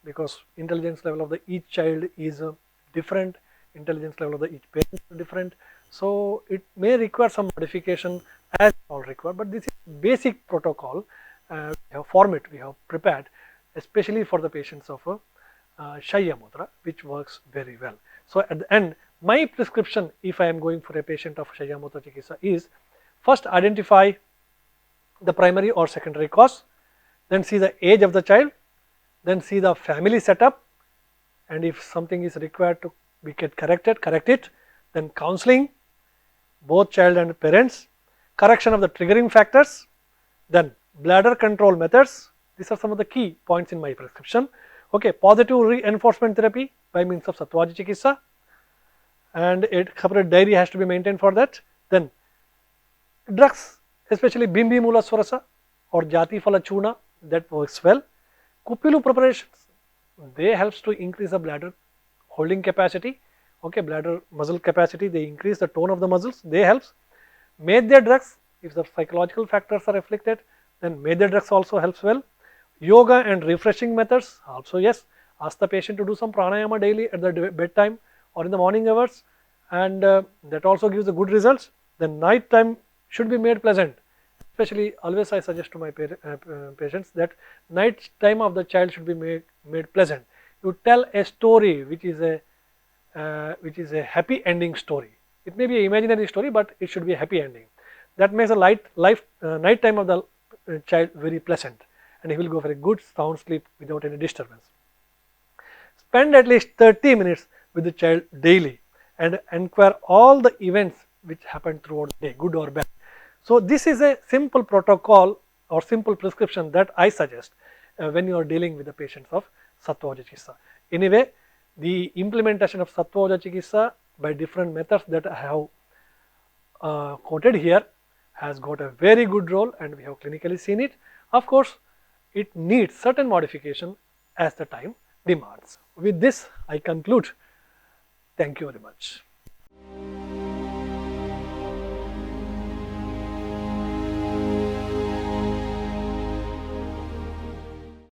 because intelligence level of the each child is different, intelligence level of the each parent is different. So it may require some modification as all required, but this is basic protocol format we have prepared, especially for the patients of Shayya Mutra, which works very well. So at the end, my prescription, if I am going for a patient of Shayya Mutra Chikitsa, is first identify the primary or secondary cause, then see the age of the child, then see the family setup, and if something is required to be corrected, correct it, then counseling, both child and parents, correction of the triggering factors, Then bladder control methods. These are some of the key points in my prescription. Okay, positive reinforcement therapy by means of Sattvaja Chikitsa, and a separate diary has to be maintained for that. Then drugs, especially Bimbi Mula Swarasa or Jati Phala Churna, that works well. Kupilu preparations, they helps to increase the bladder holding capacity, okay, bladder muscle capacity, they increase the tone of the muscles, they helps. Medhya drugs, if the psychological factors are afflicted, then Medhya drugs also helps well. Yoga and refreshing methods also, yes, ask the patient to do some pranayama daily at the bedtime or in the morning hours, and that also gives the good results. Then night time should be made pleasant, especially always I suggest to my patients that night time of the child should be made pleasant. You tell a story which is a happy ending story. It may be an imaginary story, but it should be a happy ending. That makes the night time of the child very pleasant, and he will go for a good sound sleep without any disturbance. Spend at least 30 minutes with the child daily and inquire all the events which happen throughout the day, good or bad. So this is a simple protocol or simple prescription that I suggest when you are dealing with the patients of Sattvaja Chikitsa. Anyway, the implementation of Sattvaja Chikitsa by different methods that I have quoted here has got a very good role, and we have clinically seen it. Of course, it needs certain modification as the time demands. With this, I conclude. Thank you very much.